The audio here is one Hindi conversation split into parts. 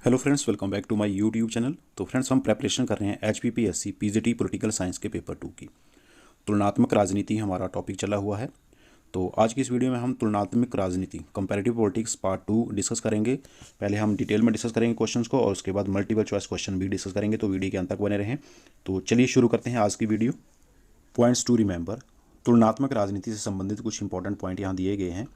Hello friends, welcome back to my YouTube channel. तो फ्रेंड्स, हम प्रेपरेशन कर रहे हैं HPPSC पीजीटी पॉलिटिकल साइंस के पेपर 2 की। तुलनात्मक राजनीति हमारा टॉपिक चला हुआ है। तो आज की इस वीडियो में हम तुलनात्मक राजनीति कंपैरेटिव पॉलिटिक्स पार्ट 2 डिस्कस करेंगे। पहले हम डिटेल में डिस्कस करेंगे क्वेश्चंस को और उसके बाद मल्टीपल चॉइस क्वेश्चन भी डिस्कस करेंगे। तो वीडियो के अंत तक बने रहें। तो चलिए शुरू करते हैं आज की वीडियो। Points to remember. तुलनात्मक राजनीति से संबंधित कुछ इंपॉर्टेंट पॉइंट यहाँ दिए गए हैं।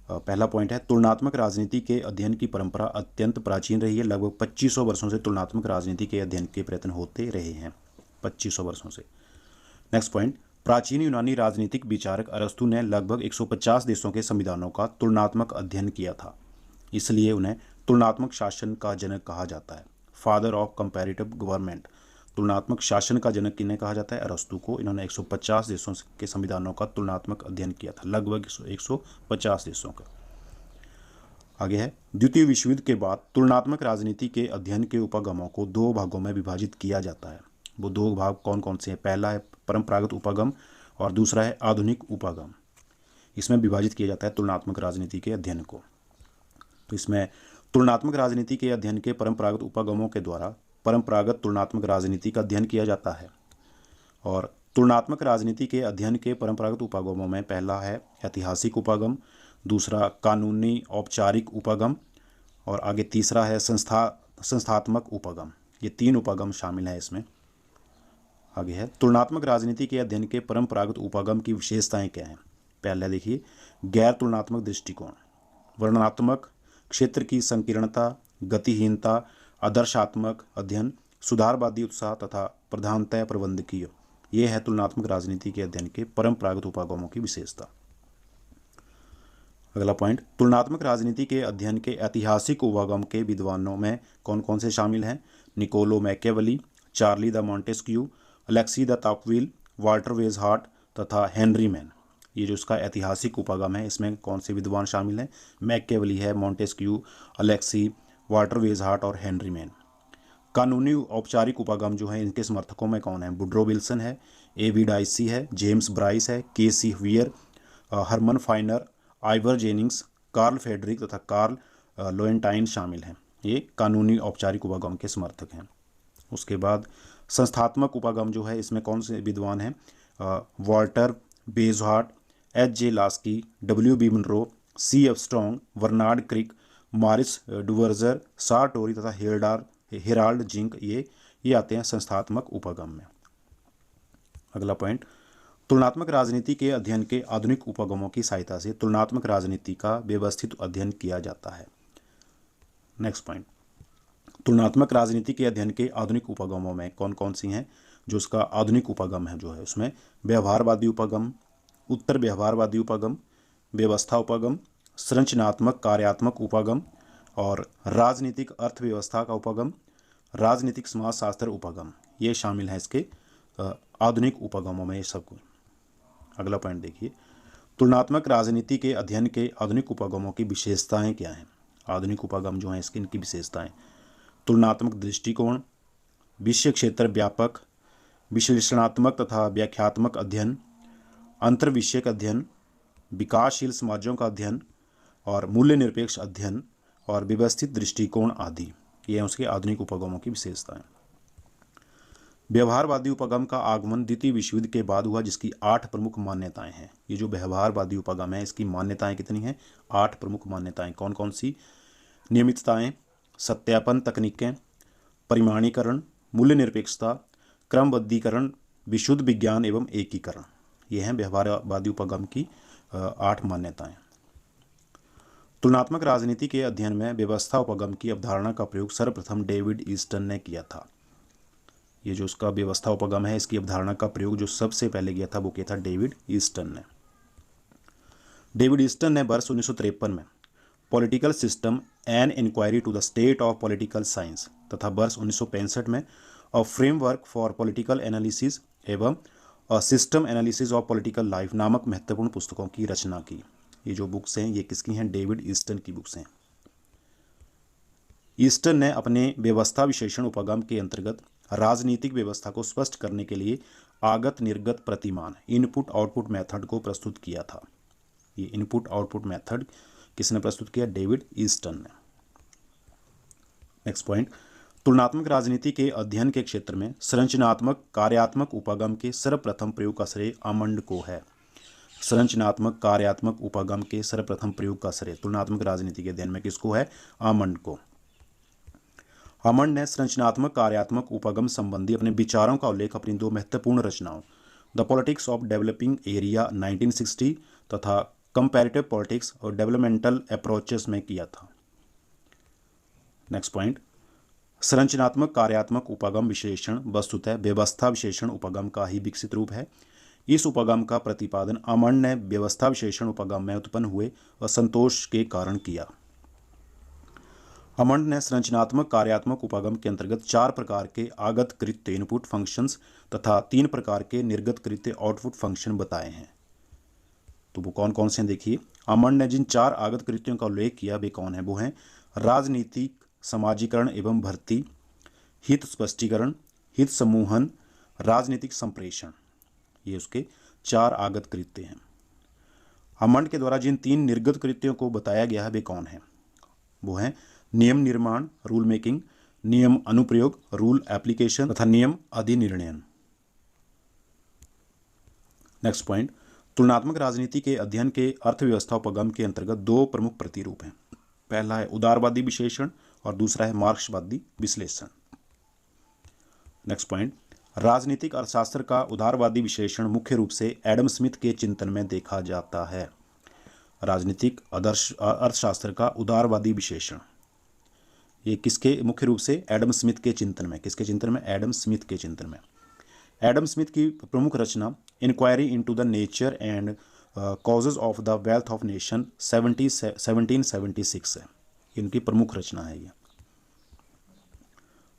पहला पॉइंट है, तुलनात्मक राजनीति के अध्ययन की परंपरा अत्यंत प्राचीन रही है। लगभग 2500 वर्षों से तुलनात्मक राजनीति के अध्ययन के प्रयत्न होते रहे हैं, 2500 वर्षों से। नेक्स्ट पॉइंट, प्राचीन यूनानी राजनीतिक विचारक अरस्तु ने लगभग 150 देशों के संविधानों का तुलनात्मक अध्ययन किया था, इसलिए उन्हें तुलनात्मक शासन का जनक कहा जाता है, फादर ऑफ कंपैरेटिव गवर्नमेंट। तुलनात्मक शासन का जनक किन्हें कहा जाता है? अरस्तु को। इन्होंने 150 देशों के संविधानों का तुलनात्मक अध्ययन किया था, लगभग 150 देशों का। आगे है, द्वितीय विश्व युद्ध के बाद तुलनात्मक राजनीति के अध्ययन के उपागमों को दो भागों में विभाजित किया जाता है। वो दो भाग कौन कौन से हैं? पहला है परंपरागत उपागम और दूसरा है आधुनिक उपागम। इसमें विभाजित किया जाता है तुलनात्मक राजनीति के अध्ययन को। तो इसमें तुलनात्मक राजनीति के अध्ययन के परंपरागत उपागमों के द्वारा परंपरागत तुलनात्मक राजनीति का अध्ययन किया जाता है। और तुलनात्मक राजनीति के अध्ययन के परंपरागत उपागमों में पहला है ऐतिहासिक उपागम, दूसरा कानूनी औपचारिक उपागम और आगे तीसरा है संस्थात्मक उपागम। ये तीन उपागम शामिल हैं इसमें। आगे है, तुलनात्मक राजनीति के अध्ययन के परंपरागत उपागम की विशेषताएं क्या हैं? पहले देखिए, गैर तुलनात्मक दृष्टिकोण, वर्णनात्मक क्षेत्र की संकीर्णता, गतिहीनता, आदर्शात्मक अध्ययन, सुधारवादी उत्साह तथा प्रधानतः प्रबंधकीय। ये है तुलनात्मक राजनीति के अध्ययन के परंपरागत उपागमों की विशेषता। अगला पॉइंट, तुलनात्मक राजनीति के अध्ययन के ऐतिहासिक उपागम के विद्वानों में कौन कौन से शामिल हैं? Niccolo Machiavelli, Charlie de Montesquieu, Alexis de Tocqueville, Walter वेजहार्ट तथा हेनरी मैन। ये जो इसका ऐतिहासिक उपागम है, इसमें कौन से विद्वान शामिल हैं? मैकियावेली है, मॉन्टेस्क्यू, अलेक्सी, वाल्टर वेजहार्ट और हेनरी मैन। कानूनी औपचारिक उपागम जो है, इनके समर्थकों में कौन है? वुड्रो विल्सन है, A.V. डाइसी है, जेम्स ब्राइस है, K.C. Wheare, Herman Finer, Ivor Jennings, Carl Friedrich तथा कार्ल लोएंटाइन शामिल हैं। ये कानूनी औपचारिक उपागम के समर्थक हैं। उसके बाद संस्थात्मक उपागम जो है, इसमें कौन से विद्वान हैं? वाल्टर वेजहार्ट, H.J. Laski, W.B. Munro, C. Armstrong, Bernard Crick, Maurice Duverger, Sartori तथा हेराल्ड जिंक। ये आते हैं संस्थात्मक उपागम में। अगला पॉइंट, तुलनात्मक राजनीति के अध्ययन के आधुनिक उपागमों की सहायता से तुलनात्मक राजनीति का व्यवस्थित अध्ययन किया जाता है। नेक्स्ट पॉइंट, तुलनात्मक राजनीति के अध्ययन के आधुनिक उपागमों में कौन कौन सी हैं? जो उसका आधुनिक उपागम है जो है, उसमें व्यवहारवादी उपागम, उत्तर व्यवहारवादी उपागम, व्यवस्था उपागम, संरचनात्मक कार्यात्मक उपागम और राजनीतिक अर्थव्यवस्था का उपागम, राजनीतिक समाजशास्त्र उपागम। ये शामिल हैं इसके आधुनिक उपागमों में, ये सब। अगला पॉइंट देखिए, तुलनात्मक राजनीति के अध्ययन के आधुनिक उपागमों की विशेषताएं क्या हैं? आधुनिक उपागम जो हैं, इसकी इनकी विशेषताएं: तुलनात्मक दृष्टिकोण, विषय क्षेत्र व्यापक, विश्लेषणात्मक तथा व्याख्यात्मक अध्ययन, अंतर्विषयक अध्ययन, विकासशील समाजों का अध्ययन और मूल्य निरपेक्ष अध्ययन और व्यवस्थित दृष्टिकोण आदि। ये हैं उसके आधुनिक उपागमों की विशेषताएं। व्यवहारवादी उपागम का आगमन द्वितीय विश्व युद्ध के बाद हुआ, जिसकी 8 प्रमुख मान्यताएं हैं। ये जो व्यवहारवादी उपागम है, इसकी मान्यताएं कितनी हैं? 8 प्रमुख मान्यताएं। कौन कौन सी? नियमितताएं, सत्यापन तकनीकें, परिमाणीकरण, मूल्य निरपेक्षता, क्रमबद्धीकरण, विशुद्ध विज्ञान एवं एकीकरण। ये हैं व्यवहारवादी उपागम की 8 मान्यताएं। तुलनात्मक राजनीति के अध्ययन में व्यवस्था उपागम की अवधारणा का प्रयोग सर्वप्रथम डेविड ईस्टन ने किया था। ये जो उसका व्यवस्था उपागम है, इसकी अवधारणा का प्रयोग जो सबसे पहले किया था, वो किया था डेविड ईस्टन ने। डेविड ईस्टन ने वर्ष 1953 में political system an inquiry to the state of political science तथा वर्ष 1965 में a framework for political analysis एवं a system analysis of political life नामक महत्वपूर्ण पुस्तकों की रचना की। ये जो बुक्स हैं, ये किसकी हैं? डेविड ईस्टन की बुक्स हैं। ईस्टन ने अपने व्यवस्था विश्लेषण उपागम के अंतर्गत राजनीतिक व्यवस्था को स्पष्ट करने के लिए आगत निर्गत प्रतिमान, इनपुट आउटपुट मेथड को प्रस्तुत किया था। ये इनपुट आउटपुट मेथड किसने प्रस्तुत किया? डेविड ईस्टन ने। नेक्स्ट पॉइंट, तुलनात्मक राजनीति के अध्ययन के क्षेत्र में संरचनात्मक कार्यात्मक उपागम के सर्वप्रथम प्रयोग का श्रेय आमंड को है। संरचनात्मक कार्यात्मक उपागम के सर्वप्रथम प्रयोग का श्रेय तुलनात्मक राजनीति के अध्ययन में किसको है? आमंड को। आमंड ने संरचनात्मक कार्यात्मक उपागम संबंधी अपने विचारों का उल्लेख अपनी दो महत्वपूर्ण रचनाओं the politics of developing area 1960 तथा कंपैरेटिव पॉलिटिक्स और डेवलपमेंटल अप्रोचेस में किया था। नेक्स्ट पॉइंट, संरचनात्मक कार्यात्मक उपागम विश्लेषण वस्तुतः व्यवस्था विशेषण उपागम का ही विकसित रूप है। इस उपागम का प्रतिपादन आमंड ने व्यवस्था विशेषण उपागम में उत्पन्न हुए असंतोष के कारण किया। आमंड ने संरचनात्मक कार्यात्मक उपागम के अंतर्गत 4 प्रकार के आगत कृत्य इनपुट फंक्शंस तथा 3 प्रकार के निर्गत कृत्य आउटपुट फंक्शन बताए हैं। तो वो कौन कौन से हैं देखिए। आमंड ने जिन 4 आगत कृत्यों का उल्लेख किया वे कौन है? वो हैं राजनीतिक समाजीकरण एवं भर्ती, हित स्पष्टीकरण, हित समूहन, राजनीतिक संप्रेषण। ये उसके 4 आगत कृत्य हैं। आमंड के द्वारा जिन 3 निर्गत कृत्यों को बताया गया है वे कौन है? वो हैं नियम निर्माण रूल मेकिंग, नियम अनुप्रयोग रूल एप्लीकेशन तथा नियम अधिनिर्णयन। नेक्स्ट पॉइंट, तुलनात्मक राजनीति के अध्ययन के अर्थव्यवस्था उपगम के अंतर्गत 2 प्रमुख प्रतिरूप हैं। पहला है उदारवादी विश्लेषण और दूसरा है मार्क्सवादी विश्लेषण। नेक्स्ट पॉइंट, राजनीतिक अर्थशास्त्र का उदारवादी विश्लेषण मुख्य रूप से एडम स्मिथ के चिंतन में देखा जाता है। राजनीतिक अर्थशास्त्र का उदारवादी विश्लेषण ये किसके मुख्य रूप से? एडम स्मिथ के चिंतन में। किसके चिंतन में? एडम स्मिथ के चिंतन में। एडम स्मिथ की प्रमुख रचना inquiry into the nature and causes of the wealth of nation 1776 है। इनकी प्रमुख रचना है ये।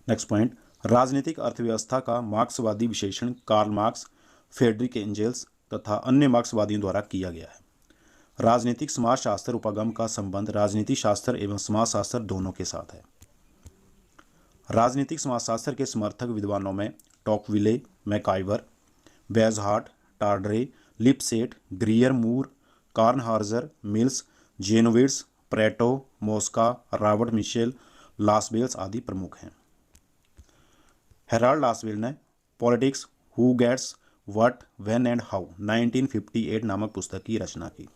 नेक्स्ट पॉइंट, राजनीतिक अर्थव्यवस्था का मार्क्सवादी विश्लेषण कार्ल मार्क्स, फ्रेडरिक एंजेल्स तथा अन्य मार्क्सवादियों द्वारा किया गया है। राजनीतिक समाजशास्त्र उपागम का संबंध राजनीति शास्त्र एवं समाजशास्त्र दोनों के साथ है। राजनीतिक समाजशास्त्र के समर्थक विद्वानों में Tocqueville, MacIver, Bagehot, Tarde, Lipset, Greer Moore, Kornhauser, Mills, Janowitz, Pareto, Mosca, Robert Michels, Lasswells आदि प्रमुख हैं। हेराल्ड लासबेल ने politics who gets what when and how 1958 नामक पुस्तक की रचना की।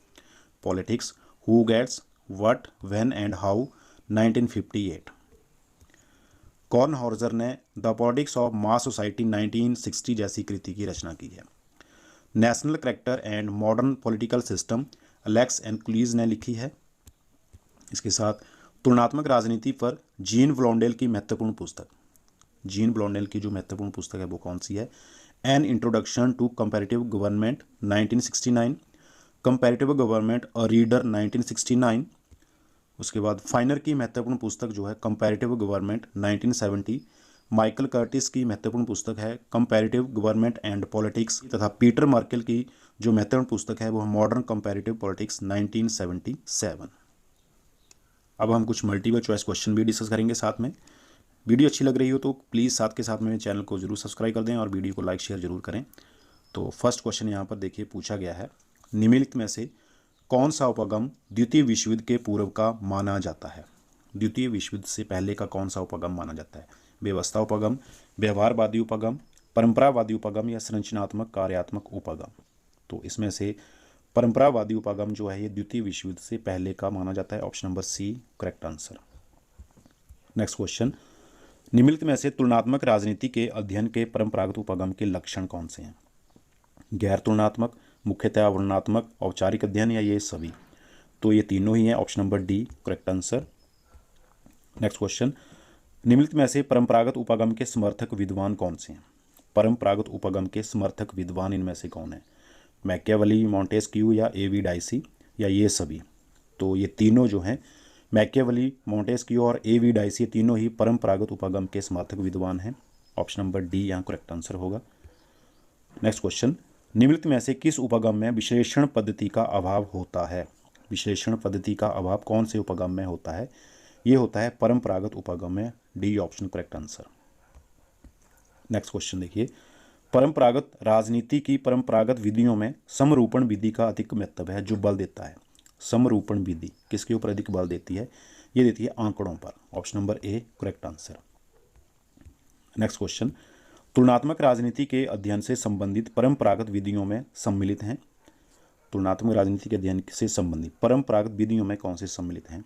Politics who gets what when and how 1958। Kornhauser ने the politics of mass society 1960 जैसी कृति की रचना की है। National character and modern political system Alex Inkeles ने लिखी है। इसके साथ तुलनात्मक राजनीति पर जीन ब्लॉन्डेल की महत्वपूर्ण पुस्तक, जीन ब्लॉन्डेल की जो महत्वपूर्ण पुस्तक है वो कौन सी है? An introduction to comparative government 1969, comparative government a reader 1969। उसके बाद फाइनर की महत्वपूर्ण पुस्तक जो है कंपैरेटिव गवर्नमेंट 1970, माइकल कर्टिस की महत्वपूर्ण पुस्तक है कंपैरेटिव गवर्नमेंट एंड पॉलिटिक्स तथा पीटर मार्केल की जो महत्वपूर्ण पुस्तक है वो मॉडर्न कंपैरेटिव पॉलिटिक्स 1977। अब हम कुछ मल्टीपल चॉइस क्वेश्चन भी डिस्कस करेंगे साथ में। वीडियो अच्छी लग रही हो तो प्लीज़ साथ के साथ मेरे चैनल को जरूर सब्सक्राइब कर दें और वीडियो को लाइक शेयर जरूर करें। तो फर्स्ट क्वेश्चन यहाँ पर देखिए पूछा गया है, निम्नलिखित में से कौन सा उपगम द्वितीय विश्व युद्ध के पूर्व का माना जाता है? द्वितीय विश्व युद्ध से पहले का कौन सा उपगम माना जाता है? व्यवस्था उपगम, व्यवहारवादी उपगम, परंपरावादी उपगम या संरचनात्मक कार्यात्मक उपगम? तो इसमें से परंपरावादी उपगम जो है ये द्वितीय विश्व युद्ध से पहले का माना जाता है। Option number C correct answer. Next question, निम्नलिखित में से तुलनात्मक राजनीति के अध्ययन के परंपरागत उपगम के लक्षण कौन से हैं? गैर तुलनात्मक, मुख्यतः वर्णनात्मक, औपचारिक अध्ययन या ये सभी? तो ये तीनों ही हैं। Option number D correct answer. Next question, निम्नलिखित में से परंपरागत उपगम के समर्थक विद्वान कौन से हैं? परंपरागत उपगम के समर्थक विद्वान इनमें से कौन है? मैकियावेली, मॉन्टेस्क्यू या ए.वी. डाइसी या ये सभी? तो ये तीनों जो हैं मैकियावेली, मॉन्टेस्क्यू और ए.वी. डाइसी तीनों ही परंपरागत उपगम के समर्थक विद्वान हैं। ऑप्शन नंबर डी यहाँ करेक्ट आंसर होगा। नेक्स्ट क्वेश्चन, निम्नलिखित में से किस उपगम में विश्लेषण पद्धति का अभाव होता है? विश्लेषण पद्धति का अभाव कौन से उपगम में होता है? ये होता है परंपरागत उपगम में। D option correct answer. Next question देखिए, परंपरागत राजनीति की परंपरागत विधियों में समरूपण विधि का अधिक महत्व है जो बल देता है। समरूपण विधि किसके ऊपर अधिक बल देती है? ये देती है आंकड़ों पर। Option number A correct answer. Next question, तुलनात्मक राजनीति के अध्ययन से संबंधित परंपरागत विधियों में सम्मिलित हैं। तुलनात्मक राजनीति के अध्ययन से संबंधित परंपरागत विधियों में कौन से सम्मिलित हैं?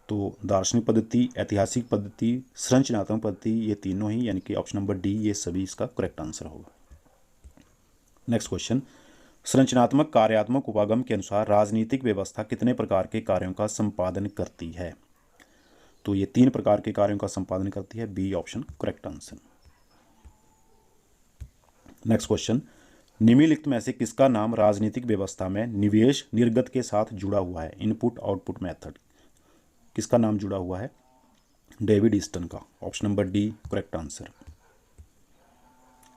तो दार्शनिक पद्धति, ऐतिहासिक पद्धति, संरचनात्मक पद्धति, ये तीनों ही, यानी कि ऑप्शन नंबर डी ये सभी इसका करेक्ट आंसर होगा। नेक्स्ट क्वेश्चन, संरचनात्मक कार्यात्मक उपागम के अनुसार राजनीतिक व्यवस्था कितने प्रकार के कार्यों का संपादन करती है? तो ये 3 प्रकार के कार्यों का संपादन करती है। B option correct answer. Next question, निम्नलिखित में से किसका नाम राजनीतिक व्यवस्था में निवेश निर्गत के साथ जुड़ा हुआ है? इनपुट आउटपुट मेथड, किसका नाम जुड़ा हुआ है? डेविड ईस्टन का। Option number D correct answer.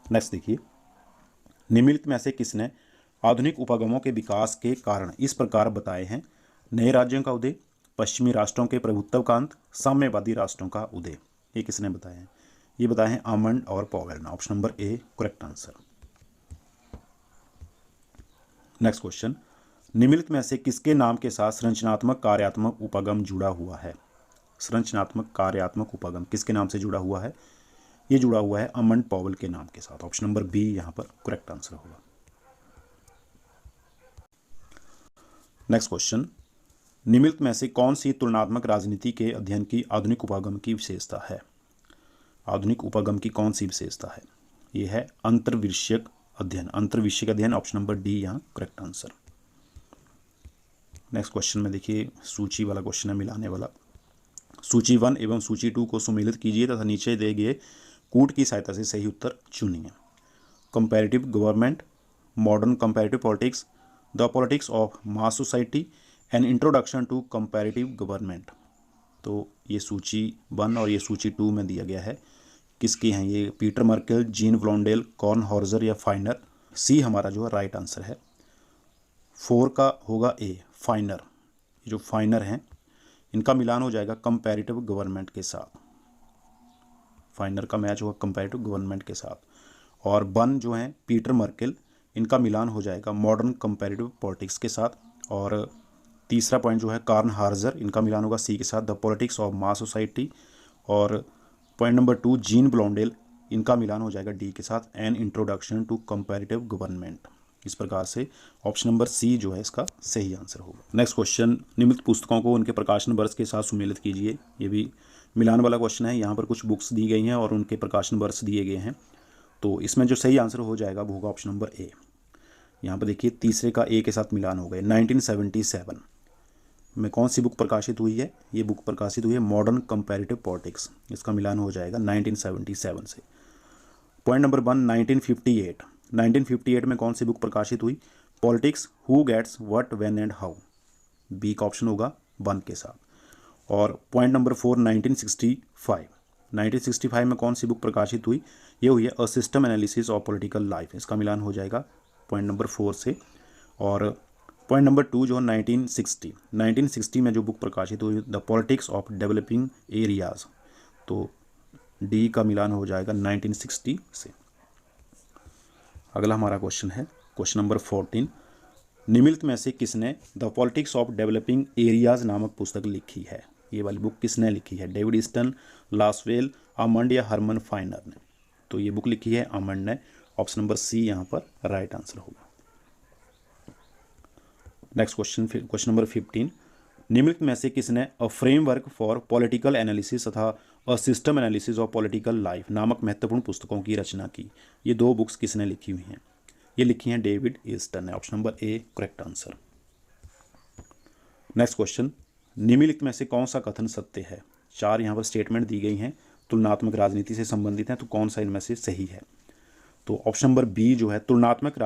Next देखिए, निम्नलिखित में से किसने आधुनिक उपगमों के विकास के कारण इस प्रकार बताए हैं? नए राज्यों का उदय, पश्चिमी राष्ट्रों के प्रभुत्व का अंत, साम्यवादी राष्ट्रों का उदय। ये किसने बताए हैं? ये बताए हैं आमंड और पॉवेल ने। Option number A correct answer. Next question, निम्नलिखित में से किसके नाम के साथ संरचनात्मक कार्यात्मक उपगम जुड़ा हुआ है? संरचनात्मक कार्यात्मक उपगम किसके नाम से जुड़ा हुआ है? ये जुड़ा हुआ है आमंड पॉवेल के नाम के साथ। ऑप्शन नंबर बी यहाँ पर करेक्ट आंसर होगा। नेक्स्ट क्वेश्चन, निम्नलिखित में से कौन सी तुलनात्मक राजनीति के अध्ययन की आधुनिक उपगम की विशेषता है? आधुनिक उपगम की कौन सी विशेषता है? ये है अंतर्विषयक अध्ययन। अंतर्विषयक अध्ययन, ऑप्शन नंबर डी यहाँ करेक्ट आंसर। नेक्स्ट क्वेश्चन में देखिए सूची वाला क्वेश्चन है, मिलाने वाला। सूची 1 एवं सूची 2 को सुमेलित कीजिए तथा नीचे दिए गए कूट की सहायता से सही उत्तर चुनिए। Comparative government, modern comparative politics, the politics of mass society, an introduction to comparative government. तो ये सूची 1 और ये सूची 2 में दिया गया है। किसकी हैं ये? पीटर मर्केल, जीन ब्लॉन्डेल, कॉर्न हॉर्जर या फाइनर। सी हमारा जो है राइट आंसर है। 4 का होगा ए फाइनर। जो फाइनर हैं इनका मिलान हो जाएगा कंपैरेटिव गवर्नमेंट के साथ। फाइनर का मैच होगा कंपैरेटिव गवर्नमेंट के साथ। और 1 जो है पीटर मर्केल, इनका मिलान हो जाएगा मॉडर्न कंपैरेटिव पॉलिटिक्स के साथ। और तीसरा पॉइंट जो है कॉर्न हार्जर, इनका मिलान होगा सी के साथ, the politics of mass society. और पॉइंट नंबर 2 जीन ब्लॉन्डेल, इनका मिलान हो जाएगा डी के साथ, an introduction to comparative government. इस प्रकार से ऑप्शन नंबर सी जो है इसका सही आंसर होगा। नेक्स्ट क्वेश्चन, निम्नलिखित पुस्तकों को उनके प्रकाशन वर्ष के साथ सुमेलित कीजिए। ये भी मिलान वाला क्वेश्चन है। यहाँ पर कुछ बुक्स दी गई हैं और उनके प्रकाशन वर्ष दिए गए हैं। तो इसमें जो सही आंसर हो जाएगा वो होगा ऑप्शन नंबर ए। यहाँ पर देखिए तीसरे का ए के साथ मिलान हो गए। 1977 में कौन सी बुक प्रकाशित हुई है? ये बुक प्रकाशित हुई है मॉडर्न कंपैरेटिव पॉलिटिक्स। इसका मिलान हो जाएगा 1977 से। पॉइंट नंबर 1 1958 में कौन सी बुक प्रकाशित हुई? Politics, who gets what, when and how. B का ऑप्शन होगा 1 के साथ। और पॉइंट नंबर 4 1965 में कौन सी बुक प्रकाशित हुई? ये हुई है अ system analysis of political life. इसका मिलान हो जाएगा पॉइंट नंबर 4 से। और पॉइंट नंबर 2 जो 1960 में जो बुक प्रकाशित हुई the politics of developing areas. तो डी का मिलान हो जाएगा 1960 से। अगला हमारा क्वेश्चन है क्वेश्चन नंबर 14, निम्नलिखित में से किसने the politics of developing areas नामक पुस्तक लिखी है? ये वाली बुक किसने लिखी है? डेविड ईस्टन, लासवेल, आमंड या हरमन फाइनर ने? तो ये बुक लिखी है आमंड ने। ऑप्शन नंबर सी यहाँ पर राइट आंसर होगा। नेक्स्ट क्वेश्चन नंबर 15, निम्नलिखित में से किसने a framework for political analysis तथा a system analysis of political life नामक महत्वपूर्ण पुस्तकों की रचना की? ये 2 बुक्स किसने लिखी हुई हैं? ये लिखी हैं डेविड ईस्टन ने। Option number A correct answer. Next question, निम्नलिखित में से कौन सा कथन सत्य है? 4 यहाँ पर स्टेटमेंट दी गई हैं, तुलनात्मक राजनीति से संबंधित हैं, तो कौन सा इनमें से सही है? तो ऑप्शन नंबर बी जो है तुलनात्मक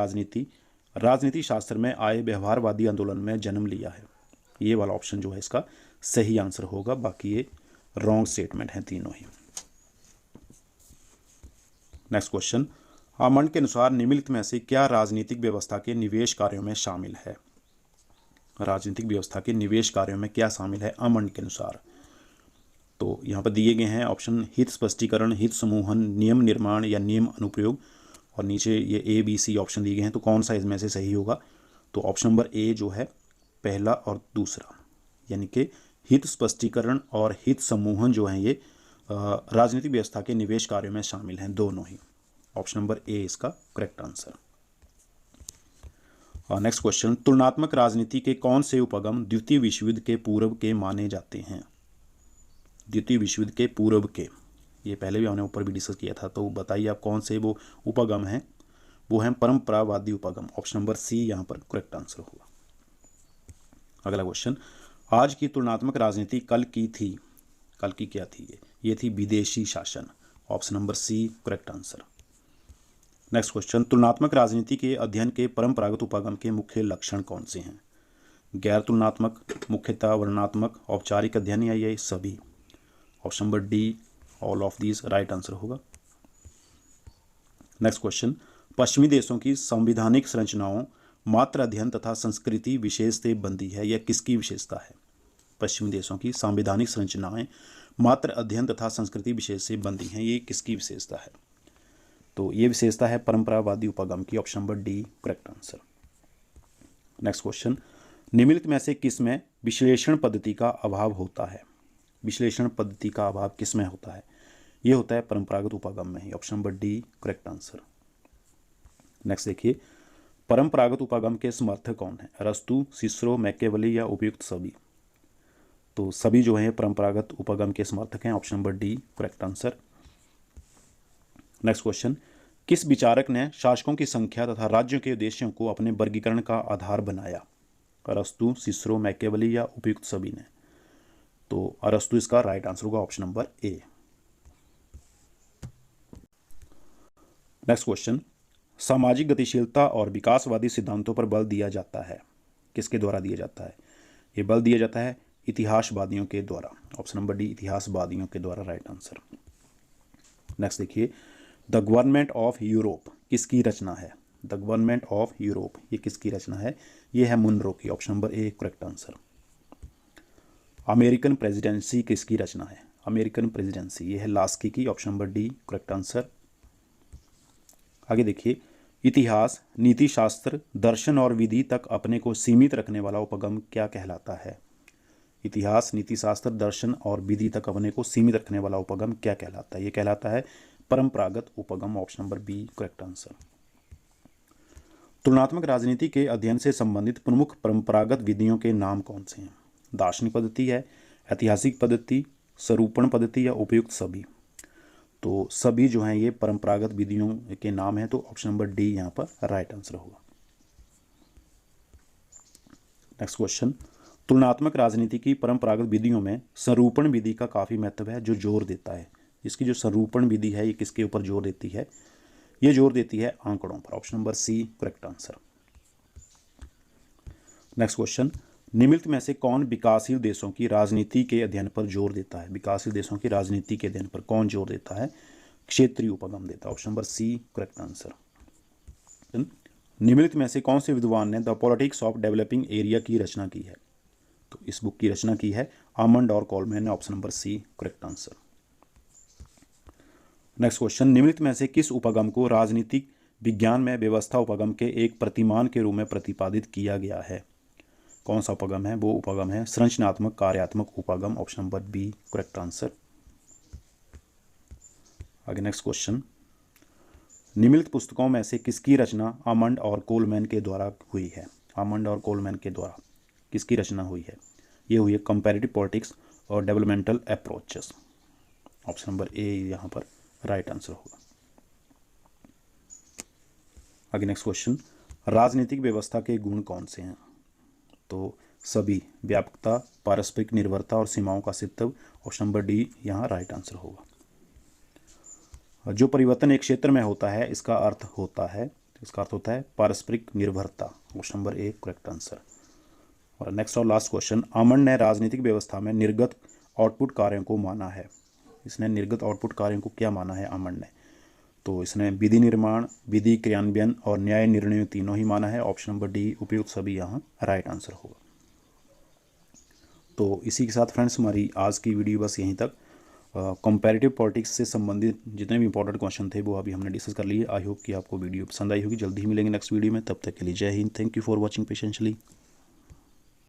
राजनीति शास्त्र में आए व्यवहारवादी आंदोलन में जन्म लिया है। ये वाला ऑप्शन जो है इसका सही आंसर होगा। बाकी ये रॉन्ग स्टेटमेंट हैं तीनों ही। नेक्स्ट क्वेश्चन, आमंड के अनुसार निम्नलिखित में से क्या राजनीतिक व्यवस्था के निवेश कार्यों में शामिल है? राजनीतिक व्यवस्था के निवेश कार्यों में क्या शामिल है आमंड के अनुसार? तो यहाँ पर दिए गए हैं ऑप्शन हित स्पष्टीकरण, हित समूहन, नियम निर्माण या नियम अनुप्रयोग। और नीचे ये ए बी सी ऑप्शन दिए गए हैं, तो कौन सा इसमें से सही होगा? तो ऑप्शन नंबर ए जो है पहला और दूसरा, यानी कि हित स्पष्टीकरण और हित सम्मोहन जो हैं ये राजनीतिक व्यवस्था के निवेश कार्यों में शामिल हैं, दोनों ही। ऑप्शन नंबर ए इसका करेक्ट आंसर। नेक्स्ट क्वेश्चन, तुलनात्मक राजनीति के कौन से उपगम द्वितीय विश्व युद्ध के पूर्व के माने जाते हैं? द्वितीय विश्व युद्ध के पूर्व के, ये पहले भी हमने ऊपर भी डिस्कस किया था, तो बताइए आप कौन से वो उपगम हैं? वो हैं परंपरावादी उपगम। ऑप्शन नंबर सी यहाँ पर करेक्ट आंसर होगा। अगला क्वेश्चन, आज की तुलनात्मक राजनीति कल की थी, कल की क्या थी? ये थी विदेशी शासन। Option number C correct answer. Next question, तुलनात्मक राजनीति के अध्ययन के परंपरागत उपगम के मुख्य लक्षण कौन से हैं? गैर तुलनात्मक, मुख्यतः वर्णनात्मक, औपचारिक अध्ययन या ये सभी? Option number D all of these right answer होगा। नेक्स्ट क्वेश्चन, पश्चिमी देशों की संवैधानिक संरचनाओं मात्र अध्ययन तथा संस्कृति विशेष से बंधी है, यह किसकी विशेषता है? पश्चिमी देशों की संवैधानिक संरचनाएं मात्र अध्ययन तथा संस्कृति विशेष से बंधी हैं, ये किसकी विशेषता है? तो ये विशेषता है परंपरावादी उपगम की। Option number D correct answer. Next question, निम्नलिखित में से किस में विश्लेषण पद्धति का अभाव होता है? विश्लेषण पद्धति का अभाव किस में होता है? ये होता है परंपरागत उपगम में ही। Option number D correct answer. Next देखिए, परंपरागत उपगम के समर्थक कौन है? अरस्तु, सिसरो, मैकियावेली या उपयुक्त सभी? तो सभी जो हैं परंपरागत उपगम के समर्थक हैं। Option number D correct answer. Next question, किस विचारक ने शासकों की संख्या तथा राज्यों के उद्देश्यों को अपने वर्गीकरण का आधार बनाया? अरस्तु, सिसरो, मैकियावेली या उपयुक्त सभी ने? तो अरस्तु इसका राइट आंसर होगा। Option number A. Next question, सामाजिक गतिशीलता और विकासवादी सिद्धांतों पर बल दिया जाता है, किसके द्वारा दिया जाता है? ये बल दिया जाता है इतिहासवादियों के द्वारा। ऑप्शन नंबर डी इतिहासवादियों के द्वारा राइट आंसर। नेक्स्ट देखिए, द गवर्नमेंट ऑफ यूरोप किसकी रचना है? द गवर्नमेंट ऑफ यूरोप ये किसकी रचना है? ये है मुनरो की। Option number A correct answer. American presidency किसकी रचना है? अमेरिकन प्रेसिडेंसी ये है लास्की की। Option number D correct answer. आगे देखिए, इतिहास, नीति शास्त्र, दर्शन और विधि तक अपने को सीमित रखने वाला उपगम क्या कहलाता है? इतिहास, नीति शास्त्र, दर्शन और विधि तक अपने को सीमित रखने वाला उपगम क्या कहलाता है? ये कहलाता है परंपरागत उपगम। Option number B correct answer. तुलनात्मक राजनीति के अध्ययन से संबंधित प्रमुख परंपरागत विधियों के नाम कौन से हैं? दार्शनिक पद्धति है, ऐतिहासिक पद्धति, स्वरूपण पद्धति या उपयुक्त सभी? तो सभी जो हैं ये परंपरागत विधियों के नाम हैं, तो ऑप्शन नंबर डी यहाँ पर राइट आंसर होगा। नेक्स्ट क्वेश्चन, तुलनात्मक राजनीति की परंपरागत विधियों में स्वरूपण विधि का काफ़ी महत्व है, जो जोर देता है। इसकी जो स्वरूपण विधि है ये किसके ऊपर जोर देती है? ये जोर देती है आंकड़ों पर। Option number C correct answer. Next question, निम्नलिखित में से कौन विकासशील देशों की राजनीति के अध्ययन पर जोर देता है? विकासशील देशों की राजनीति के अध्ययन पर कौन जोर देता है? क्षेत्रीय उपगम देता है। Option number C correct answer. निम्नलिखित में से कौन से विद्वान ने the politics of developing area की रचना की है? तो इस बुक की रचना की है आमंड और कोलमैन ने। Option number C correct answer. Next question, निम्नलिखित में से किस उपगम को राजनीतिक विज्ञान में व्यवस्था उपगम के एक प्रतिमान के रूप में प्रतिपादित किया गया है? कौन सा उपगम है? वो उपगम है संरचनात्मक कार्यात्मक उपगम। Option number B correct answer. आगे नेक्स्ट क्वेश्चन, निम्नलिखित पुस्तकों में से किसकी रचना आमंड और कोलमैन के द्वारा हुई है? आमंड और कोलमैन के द्वारा किसकी रचना हुई है? ये हुई है कंपैरेटिव पॉलिटिक्स और developmental approaches. Option number A यहाँ पर राइट आंसर होगा। आगे नेक्स्ट क्वेश्चन, राजनीतिक व्यवस्था के गुण कौन से हैं? तो सभी, व्यापकता, पारस्परिक निर्भरता और सीमाओं का अस्तित्व। ऑप्शन नंबर डी यहाँ राइट आंसर होगा। जो परिवर्तन एक क्षेत्र में होता है इसका अर्थ होता है पारस्परिक निर्भरता। Option number A correct answer. और नेक्स्ट और लास्ट क्वेश्चन, आमंड ने राजनीतिक व्यवस्था में निर्गत आउटपुट कार्यों को माना है। इसने निर्गत आउटपुट कार्यों को क्या माना है आमंड ने? तो इसने विधि निर्माण, विधि क्रियान्वयन और न्याय निर्णय तीनों ही माना है। ऑप्शन नंबर डी उपयुक्त सभी यहाँ राइट आंसर होगा। तो इसी के साथ फ्रेंड्स हमारी आज की वीडियो बस यहीं तक। कंपैरेटिव पॉलिटिक्स से संबंधित जितने भी इंपॉर्टेंट क्वेश्चन थे वो अभी हमने डिस्कस कर लिए। आई होप कि आपको वीडियो पसंद आई होगी। जल्दी ही मिलेंगे नेक्स्ट वीडियो में, तब तक के लिए जय हिंद। Thank you for watching पेशेंशली।